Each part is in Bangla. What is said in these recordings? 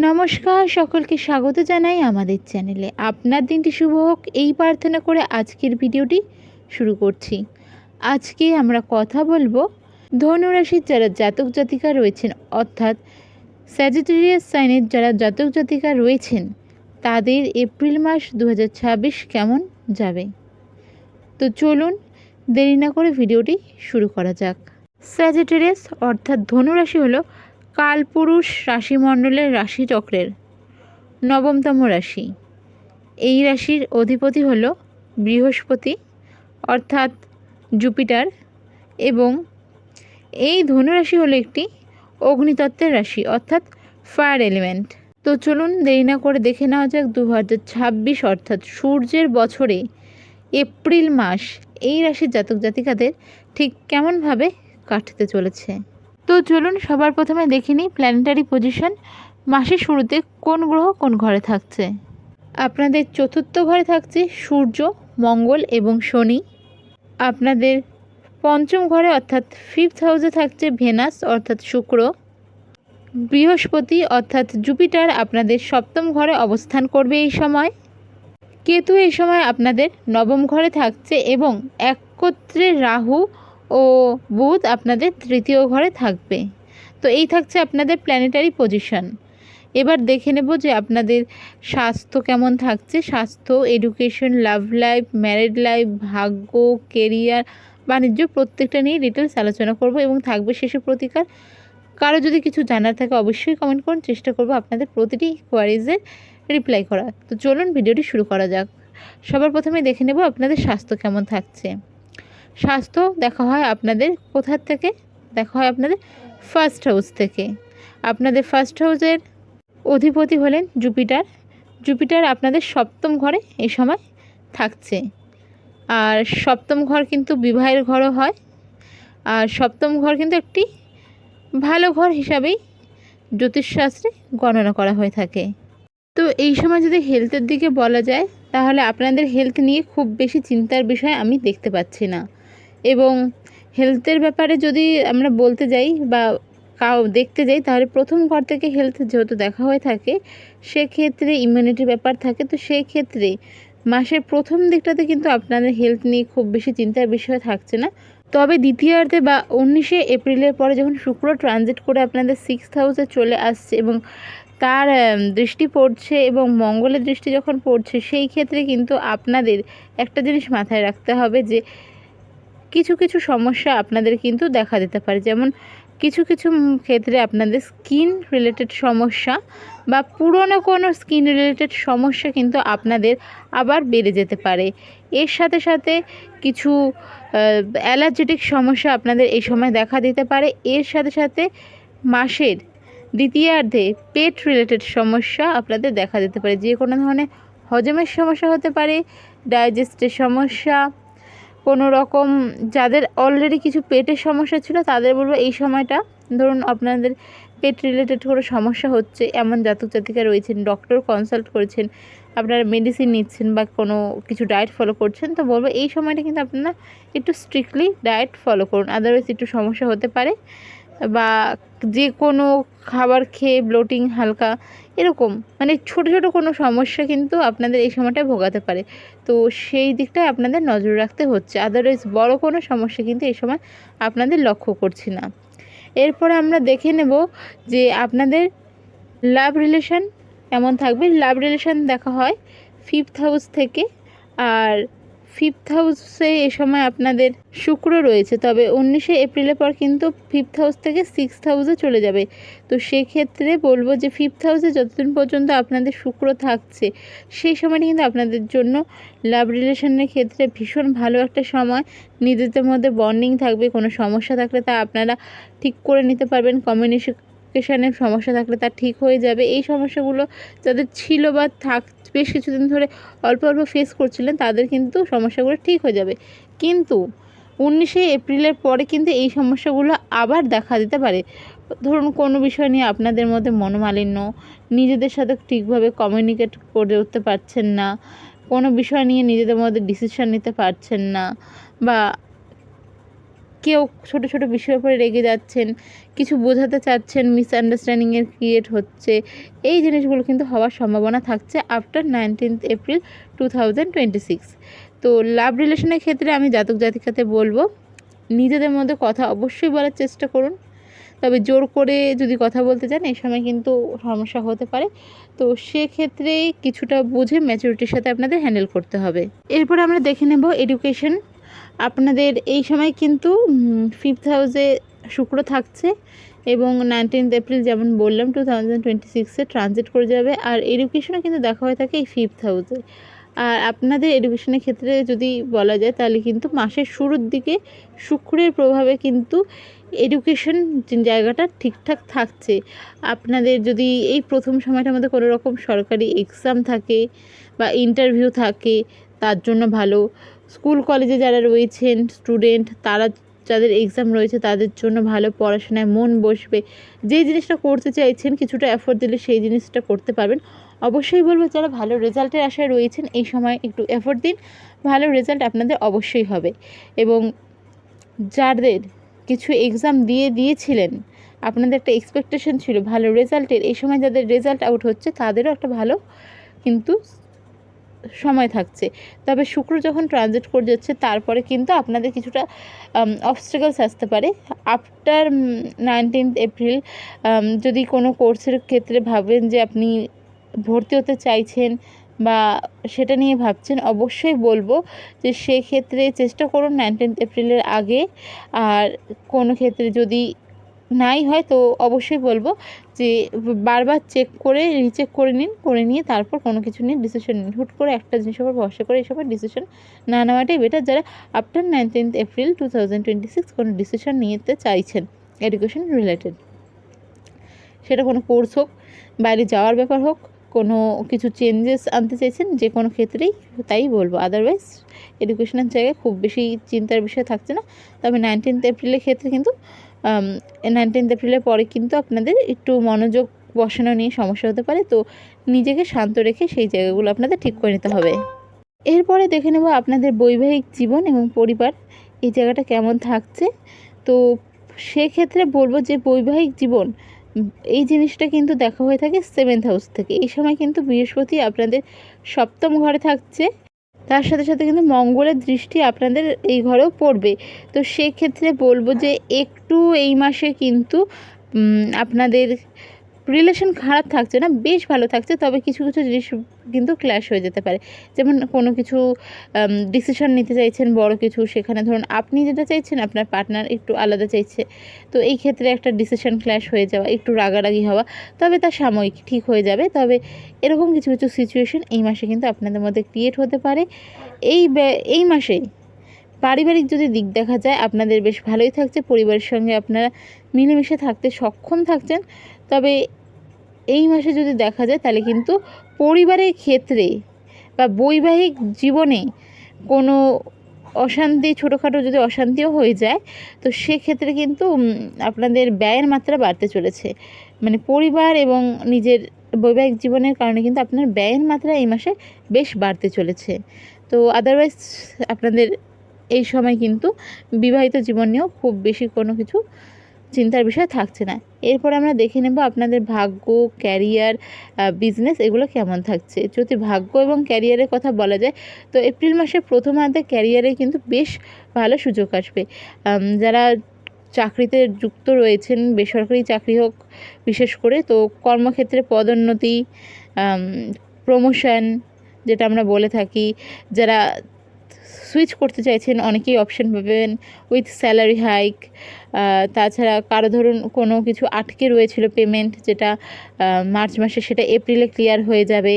নমস্কার, সকলকে স্বাগত জানাই আমাদের চ্যানেলে। আপনার দিনটি শুভ হোক এই প্রার্থনা করে আজকের ভিডিওটি শুরু করছি। আজকে আমরা কথা বলবো ধনুরাশির যারা জাতক জাতিকা রয়েছেন, অর্থাৎ স্যাজিটেরিয়াস সাইনের যারা জাতক জাতিকা রয়েছেন, তাদের এপ্রিল মাস 2026 কেমন যাবে। তো চলুন দেরি না করে ভিডিওটি শুরু করা যাক। স্যাজিটেরিয়াস অর্থাৎ ধনুরাশি হলো কালপুরুষ রাশিমণ্ডলের রাশিচক্রের নবমতম রাশি। এই রাশির অধিপতি হলো বৃহস্পতি অর্থাৎ জুপিটার, এবং এই ধনুরাশি হলো একটি অগ্নিতত্ত্বের রাশি অর্থাৎ ফায়ার এলিমেন্ট। তো চলুন দেরি না করে দেখে নেওয়া যাক 2026 অর্থাৎ সূর্যের বছরে এপ্রিল মাস এই রাশির জাতক জাতিকাদের ঠিক কেমনভাবে কাটতে চলেছে। তো চলুন সবার প্রথমে দেখে নিই প্ল্যানেটারি পজিশন। মাসের শুরুতে কোন গ্রহ কোন ঘরে থাকছে। আপনাদের চতুর্থ ঘরে থাকছে সূর্য, মঙ্গল এবং শনি। আপনাদের পঞ্চম ঘরে অর্থাৎ ফিফথ হাউসে থাকছে ভেনাস অর্থাৎ শুক্র। বৃহস্পতি অর্থাৎ জুপিটার আপনাদের সপ্তম ঘরে অবস্থান করবে এই সময়। কেতু এই সময় আপনাদের নবম ঘরে থাকছে এবং একত্রে রাহু ও বুধ আপনাদের তৃতীয় ঘরে থাকবে। তো এই থাকছে আপনাদের প্ল্যানেটারি পজিশন। এবার দেখে নেব যে আপনাদের স্বাস্থ্য কেমন থাকছে। স্বাস্থ্য, education, love life, married life, ভাগ্য, কেরিয়ার, বাণিজ্য প্রত্যেকটা নিয়ে ডিটেলস আলোচনা করব এবং থাকবে শেষে প্রতিকার। কারো যদি কিছু জানার থাকে অবশ্যই কমেন্ট করুন, চেষ্টা করব আপনাদের প্রতিটি কোয়ারিজের রিপ্লাই করা। তো চলুন ভিডিওটি শুরু করা যাক। সবার প্রথমে দেখে নেব আপনাদের স্বাস্থ্য কেমন থাকছে। স্বাস্থ্য দেখা হয় আপনাদের কোথা থেকে? দেখা হয় আপনাদের ফার্স্ট হাউস থেকে। আপনাদের ফার্স্ট হাউসের অধিপতি হলেন জুপিটার। জুপিটার আপনাদের সপ্তম ঘরে এই সময় থাকছে। আর সপ্তম ঘর কিন্তু বিবাহের ঘরও হয়, আর সপ্তম ঘর কিন্তু একটি ভালো ঘর হিসাবেই জ্যোতিষশাস্ত্রে গণনা করা হয়ে থাকে। তো এই সময় যদি হেলথের দিকে বলা যায় তাহলে আপনাদের হেলথ নিয়ে খুব বেশি চিন্তার বিষয় আমি দেখতে পাচ্ছি না। এবং হেলথের ব্যাপারে যদি আমরা বলতে যাই বা দেখতে যাই তাহলে প্রথম ঘর থেকে হেলথ যেহেতু দেখা হয়ে থাকে, সেক্ষেত্রে ইমিউনিটির ব্যাপার থাকে। তো সেই ক্ষেত্রে মাসের প্রথম দিকটাতে কিন্তু আপনাদের হেলথ নিয়ে খুব বেশি চিন্তার বিষয় থাকছে না। তবে দ্বিতীয়ার্ধে বা 19শে এপ্রিলের পরে যখন শুক্র ট্রানজিট করে আপনাদের সিক্সথ হাউসে চলে আসছে এবং তার দৃষ্টি পড়ছে এবং মঙ্গলের দৃষ্টি যখন পড়ছে, সেই ক্ষেত্রে কিন্তু আপনাদের একটা জিনিস মাথায় রাখতে হবে যে কিছু কিছু সমস্যা আপনাদের কিন্তু দেখা দিতে পারে। যেমন কিছু কিছু ক্ষেত্রে আপনাদের স্কিন রিলেটেড সমস্যা বা পুরনো কোনো স্কিন রিলেটেড সমস্যা কিন্তু আপনাদের আবার বেড়ে যেতে পারে। এর সাথে সাথে কিছু অ্যালার্জেটিক সমস্যা আপনাদের এই সময় দেখা দিতে পারে। এর সাথে সাথে মাসের দ্বিতীয়ার্ধে পেট রিলেটেড সমস্যা আপনাদের দেখা দিতে পারে। যে কোনো ধরনের হজমের সমস্যা হতে পারে, ডাইজেস্টের সমস্যা, কোনো রকম যাদের অলরেডি কিছু পেটের সমস্যা ছিল তাদের বলবো এই সময়টা, ধরুন আপনাদের পেট রিলেটেড কোনো সমস্যা হচ্ছে এমন জাতক জাতিকা রয়েছেন, ডক্টর কনসাল্ট করেছেন, আপনারা মেডিসিন নিচ্ছেন বা কোনো কিছু ডায়েট ফলো করছেন, তো বলবো এই সময়টা কিন্তু আপনারা একটু স্ট্রিক্টলি ডায়েট ফলো করুন, আদারওয়াইজ একটু সমস্যা হতে পারে। বা যে কোনো খাবার খেয়ে ব্লোটিং হালকা এরকম মানে ছোটো ছোটো কোনো সমস্যা কিন্তু আপনাদের এই সময়টায় ভোগাতে পারে। তো সেই দিকটায় আপনাদের নজর রাখতে হচ্ছে, আদারওয়াইজ বড় কোনো সমস্যা কিন্তু এই সময় আপনাদের লক্ষ্য করছি না। এরপরে আমরা দেখে নেব যে আপনাদের লাভ রিলেশন কেমন থাকবে। লাভ রিলেশন দেখা হয় ফিফথ হাউস থেকে, আর ফিফথ হাউসে এ সময় আপনাদের শুক্র রয়েছে। তবে 19শে এপ্রিলের পর কিন্তু ফিফথ হাউস থেকে সিক্সথ হাউসে চলে যাবে। তো সেক্ষেত্রে বলবো যে ফিফথ হাউসে যতদিন পর্যন্ত আপনাদের শুক্র থাকছে সেই সময়টা কিন্তু আপনাদের জন্য লাভ রিলেশনের ক্ষেত্রে ভীষণ ভালো একটা সময়। নিজেদের মধ্যে বন্ডিং থাকবে, কোনো সমস্যা থাকলে তা আপনারা ঠিক করে নিতে পারবেন, কমিউনিকেশনের সমস্যা থাকলে তা ঠিক হয়ে যাবে। এই সমস্যাগুলো যাদের ছিল বা বেশ কিছুদিন ধরে অল্প অল্প ফেস করছিলেন তাদের কিন্তু সমস্যাগুলো ঠিক হয়ে যাবে। কিন্তু 19শে এপ্রিলের পরে কিন্তু এই সমস্যাগুলো আবার দেখা দিতে পারে। ধরুন কোনো বিষয় নিয়ে আপনাদের মধ্যে মনোমালিন্য, নিজেদের সাথে ঠিকভাবে কমিউনিকেট করে উঠতে পারছেন না, কোনো বিষয় নিয়ে নিজেদের মধ্যে ডিসিশন নিতে পারছেন না, বা কেউ ছোট ছোট বিষয়ের উপরে রেগে যাচ্ছেন, কিছু বোঝাতে চাচ্ছেন, মিসআন্ডারস্ট্যান্ডিংয়ের ক্রিয়েট হচ্ছে, এই জিনিসগুলো কিন্তু হওয়ার সম্ভাবনা থাকছে আফটার 19 এপ্রিল 2026। তো লাভ রিলেশনের ক্ষেত্রে আমি জাতক জাতিকাতে বলবো নিজেদের মধ্যে কথা অবশ্যই বলার চেষ্টা করুন, তবে জোর করে যদি কথা বলতে চান এই সময় কিন্তু সমস্যা হতে পারে। তো সেক্ষেত্রে কিছুটা বুঝে ম্যাচুরিটির সাথে আপনাদের হ্যান্ডেল করতে হবে। এরপর আমরা দেখে নেব এডুকেশন। আপনাদের এই সময় কিন্তু 5th হাউসে শুক্র থাকছে এবং 19 এপ্রিল যেমন বললাম 2026-এ ট্রানজিট করে যাবে। আর এডুকেশনও কিন্তু দেখা হয়ে থাকে এই 5th হাউসে। আর আপনাদের এডুকেশনের ক্ষেত্রে যদি বলা যায় তাহলে কিন্তু মাসের শুরুর দিকে শুক্রের প্রভাবে কিন্তু এডুকেশন জায়গাটা ঠিকঠাক থাকছে। আপনাদের যদি এই প্রথম সময়টার মধ্যে কোনো রকম সরকারি এক্সাম থাকে বা ইন্টারভিউ থাকে তার জন্য ভালো। স্কুল কলেজে যারা রয়েছেন স্টুডেন্ট, তারা যাদের এক্সাম রয়েছে তাদের জন্য ভালো, পড়াশোনায় মন বসবে। যে জিনিসটা করতে চাইছেন কিছুটা এফোর্ট দিলে সেই জিনিসটা করতে পারবেন। অবশ্যই বলবো যারা ভালো রেজাল্টের আশায় রয়েছেন এই সময় একটু এফোর্ট দিন, ভালো রেজাল্ট আপনাদের অবশ্যই হবে। এবং যাদের কিছু এক্সাম দিয়েছিলেন, আপনাদের একটা এক্সপেকটেশন ছিল ভালো রেজাল্টের, এই সময় যাদের রেজাল্ট আউট হচ্ছে তাদেরও একটা ভালো কিন্তু সময় থাকছে। তবে শুক্র যখন ট্রানজিট করে যাচ্ছে তারপরে কিন্তু আপনাদের কিছুটা অবস্ট্রাগলস আসতে পারে আফটার 19 এপ্রিল। যদি কোনো কোর্সের ক্ষেত্রে ভাবেন যে আপনি ভর্তি হতে চাইছেন বা সেটা নিয়ে ভাবছেন, অবশ্যই বলবো যে সেক্ষেত্রে চেষ্টা করুন 19 এপ্রিলের আগে। আর কোনো ক্ষেত্রে যদি নাই হয় তো অবশ্যই বলবো যে বারবার চেক করে রিচেক করে নিন, করে নিয়ে তারপর কোনো কিছু নিয়ে ডিসিশন নিন। হুট করে একটা জিনিসের উপর ভরসা করে এই সময় ডিসিশন না নেওয়াটাই বেটার, যারা আফটার 19 এপ্রিল 2026 কোনো ডিসিশন নিতে চাইছেন এডুকেশন রিলেটেড। সেটা কোনো কোর্স হোক, বাইরে যাওয়ার ব্যাপার হোক, কোনো কিছু চেঞ্জেস আনতে চাইছেন, যে কোনো ক্ষেত্রেই তাই বলবো। আদারওয়াইজ এডুকেশনের জায়গায় খুব বেশি চিন্তার বিষয় থাকছে না। তবে 19 এপ্রিলের ক্ষেত্রে কিন্তু 19 এপ্রিলের পরে কিন্তু আপনাদের একটু মনোযোগ বসানো নিয়ে সমস্যা হতে পারে। তো নিজেকে শান্ত রেখে সেই জায়গাগুলো আপনাদের ঠিক করে নিতে হবে। এরপরে দেখে নেব আপনাদের বৈবাহিক জীবন এবং পরিবার এই জায়গাটা কেমন থাকছে। তো সেক্ষেত্রে বলবো যে বৈবাহিক জীবন এই জিনিসটা কিন্তু দেখা হয়ে থাকে 7th হাউস থেকে। এই সময় কিন্তু বৃহস্পতি আপনাদের সপ্তম ঘরে থাকছে, তার সাথে সাথে কিন্তু মঙ্গলের দৃষ্টি আপনাদের এই ঘরেও পড়বে। তো সেক্ষেত্রে বলবো যে একটু এই মাসে কিন্তু আপনাদের রিলেশন খারাপ থাকছে না, বেশ ভালো থাকছে। তবে কিছু কিছু জিনিস কিন্তু ক্ল্যাশ হয়ে যেতে পারে। যেমন কোনো কিছু ডিসিশন নিতে চাইছেন বড় কিছু, সেখানে ধরুন আপনি যেটা চাইছেন আপনার পার্টনার একটু আলাদা চাইছে, তো এই ক্ষেত্রে একটা ডিসিশন ক্ল্যাশ হয়ে যাওয়া, একটু রাগারাগি হওয়া, তবে তা সাময়িক ঠিক হয়ে যাবে। তবে এরকম কিছু কিছু সিচুয়েশন এই মাসে কিন্তু আপনাদের মধ্যে ক্রিয়েট হতে পারে। এই মাসে পারিবারিক যদি দিক দেখা যায় আপনাদের বেশ ভালোই থাকছে, পরিবারের সঙ্গে আপনারা মিলেমিশে থাকতে সক্ষম থাকছেন। তবে এই মাসে যদি দেখা যায় তাহলে কিন্তু পরিবারের ক্ষেত্রে বা বৈবাহিক জীবনে কোনো অশান্তি, ছোটোখাটো যদি অশান্তিও হয়ে যায় তো সেক্ষেত্রে কিন্তু আপনাদের ব্যয়ের মাত্রা বাড়তে চলেছে। মানে পরিবার এবং নিজের বৈবাহিক জীবনের কারণে কিন্তু আপনার ব্যয়ের মাত্রা এই মাসে বেশ বাড়তে চলেছে। তো আদারওয়াইজ আপনাদের এই সময় কিন্তু বিবাহিত জীবন নিয়েও খুব বেশি কোনো কিছু চিন্তার বিষয় থাকছে না। এরপর আমরা দেখে নেব আপনাদের ভাগ্য, ক্যারিয়ার, বিজনেস এগুলো কেমন থাকছে। যদি ভাগ্য এবং ক্যারিয়ারের কথা বলা যায় তো এপ্রিল মাসের প্রথমার্ধে ক্যারিয়ারে কিন্তু বেশ ভালো সুযোগ আসবে। যারা চাকরিতে যুক্ত রয়েছেন, বেসরকারি চাকরি হোক বিশেষ করে, তো কর্মক্ষেত্রে পদোন্নতি, প্রমোশন যেটা আমরা বলে থাকি, যারা সুইচ করতে চাইছেন অনেকেই অপশন পাবেন উইথ স্যালারি হাইক। তাছাড়া কারো ধরুন কোনো কিছু আটকে রয়েছিল পেমেন্ট, যেটা মার্চ মাসে সেটা এপ্রিলে ক্লিয়ার হয়ে যাবে।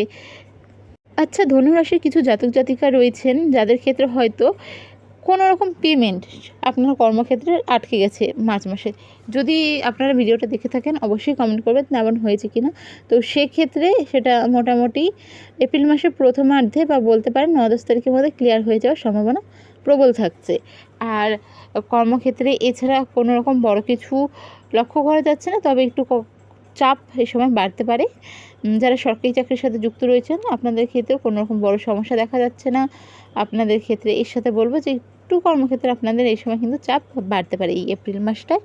আচ্ছা, ধনুরাশির কিছু জাতক জাতিকা রয়েছেন যাদের ক্ষেত্রে হয়তো কোনো রকম পেমেন্ট আপনার কর্মক্ষেত্রে আটকে গেছে মার্চ মাসে। যদি আপনারা ভিডিওটা দেখে থাকেন অবশ্যই কমেন্ট করবেন তেমন হয়েছে কি না। তো সেক্ষেত্রে সেটা মোটামুটি এপ্রিল মাসের প্রথমার্ধে বা বলতে পারেন 9-10 তারিখের মধ্যে ক্লিয়ার হয়ে যাওয়ার সম্ভাবনা প্রবল থাকছে। আর কর্মক্ষেত্রে এছাড়া কোনো রকম বড় কিছু লক্ষ্য করা যাচ্ছে না, তবে একটু চাপ এই সময় বাড়তে পারে। যারা সরকারি চাকরির সাথে যুক্ত রয়েছেন আপনাদের ক্ষেত্রেও কোনো রকম বড় সমস্যা দেখা যাচ্ছে না। আপনাদের ক্ষেত্রে এর সাথে বলবো যে একটু কর্মক্ষেত্রে আপনাদের এই সময় কিন্তু চাপ বাড়তে পারে এই এপ্রিল মাসটায়।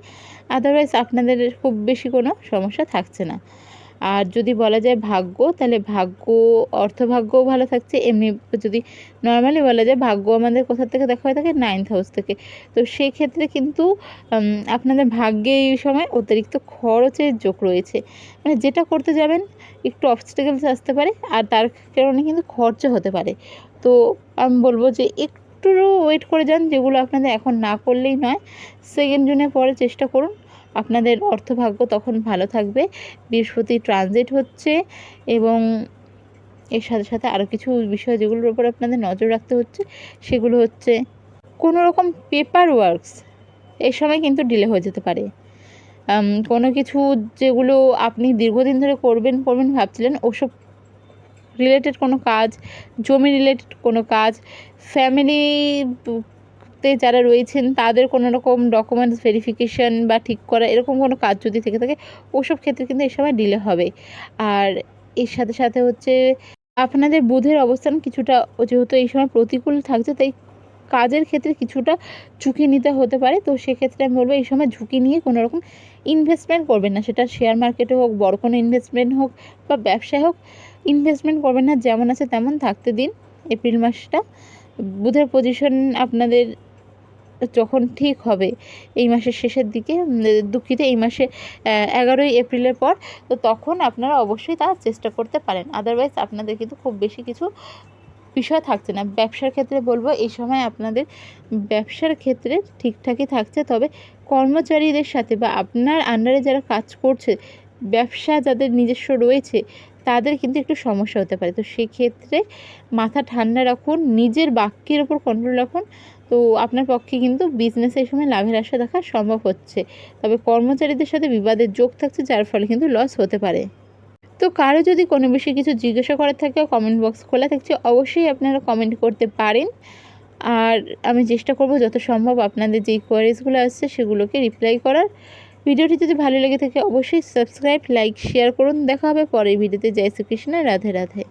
আদারওয়াইজ আপনাদের খুব বেশি কোনো সমস্যা থাকছে না। আর যদি বলা যায় ভাগ্য, তাহলে ভাগ্য, অর্থভাগ্যও ভালো থাকছে। এমনি যদি নর্মালি বলা যায় ভাগ্য আমাদের কোথা থেকে দেখা হয়ে থাকে, 9th হাউস থেকে। তো সেক্ষেত্রে কিন্তু আপনাদের ভাগ্যে এই সময় অতিরিক্ত খরচের যোগ রয়েছে। মানে যেটা করতে যাবেন একটু অবস্টেকেলস আসতে পারে, আর তার কারণে কিন্তু খরচা হতে পারে। তো আমি বলবো যে একটু ওয়েট করে যান, যেগুলো আপনাদের এখন না করলেই নয়। 2nd জুনের পরে চেষ্টা করুন, আপনাদের অর্থভাগ্য তখন ভালো থাকবে। বৃহস্পতি ট্রানজিট হচ্ছে, এবং এর সাথে সাথে আরও কিছু বিষয় যেগুলোর উপর আপনাদের নজর রাখতে হচ্ছে, সেগুলো হচ্ছে কোনো রকম পেপার ওয়ার্কস এই সময় কিন্তু ডিলে হয়ে যেতে পারে। কোনো কিছু যেগুলো আপনি দীর্ঘদিন ধরে করবেন ভাবছিলেন, ওসব রিলেটেড কোনো কাজ, জমি রিলেটেড কোনো কাজ, ফ্যামিলিতে যারা রয়েছেন তাদের কোনো রকম ডকুমেন্টস ভেরিফিকেশন বা ঠিক করা, এরকম কোনো কাজ যদি থেকে থাকে, ওসব ক্ষেত্রে কিন্তু এই সময় ডিলে হবে। আর এর সাথে সাথে হচ্ছে আপনাদের বুধের অবস্থান কিছুটা, যেহেতু এই সময় প্রতিকূল থাকছে, তাই কাজের ক্ষেত্রে কিছুটা ঝুঁকি নিতে হতে পারে। তো সেক্ষেত্রে আমি বলবো এই সময় ঝুঁকি নিয়ে কোনো রকম ইনভেস্টমেন্ট করবেন না, সেটা শেয়ার মার্কেটে হোক, বড় কোনো ইনভেস্টমেন্ট হোক বা ব্যবসায় হোক, ইনভেস্টমেন্ট করবেন না। যেমন আছে তেমন থাকতে দিন এপ্রিল মাসটা। বুধের পজিশন আপনাদের যখন ঠিক হবে এই মাসের শেষের দিকে, দুঃখিত এই মাসে 11ই এপ্রিলের পর, তো তখন আপনারা অবশ্যই তা চেষ্টা করতে পারেন। আদারওয়াইজ আপনাদের কিন্তু খুব বেশি কিছু বিষয় থাকছে না। ব্যবসার ক্ষেত্রে বলবো এই সময় আপনাদের ব্যবসার ক্ষেত্রে ঠিকঠাকই থাকছে, তবে কর্মচারীদের সাথে বা আপনার আন্ডারে যারা কাজ করছে, ব্যবসা যাদের নিজস্ব রয়েছে, তাদের কিন্তু একটু সমস্যা হতে পারে। তো সেক্ষেত্রে মাথা ঠান্ডা রাখুন, নিজের বাক্যের ওপর কন্ট্রোল রাখুন। তো আপনার পক্ষে কিন্তু বিজনেসে এই সময় লাভের আশা দেখা সম্ভব হচ্ছে, তবে কর্মচারীদের সাথে বিবাদের যোগ থাকছে, যার ফলে কিন্তু লস হতে পারে। তো কারো যদি কোনো বিষয়ে কিছু জিজ্ঞাসা করার থাকে, কমেন্ট বক্স খোলা থাকছে, অবশ্যই আপনারা কমেন্ট করতে পারেন। আর আমি চেষ্টা করব যত সম্ভব আপনাদের যেই কোয়ারিজগুলো আসছে সেগুলোকে রিপ্লাই করার। ভিডিওটি যদি ভালো লেগে থাকে অবশ্যই সাবস্ক্রাইব, লাইক, শেয়ার করুন। দেখা হবে পরের ভিডিওতে। জয় শ্রীকৃষ্ণ, রাধে রাধে।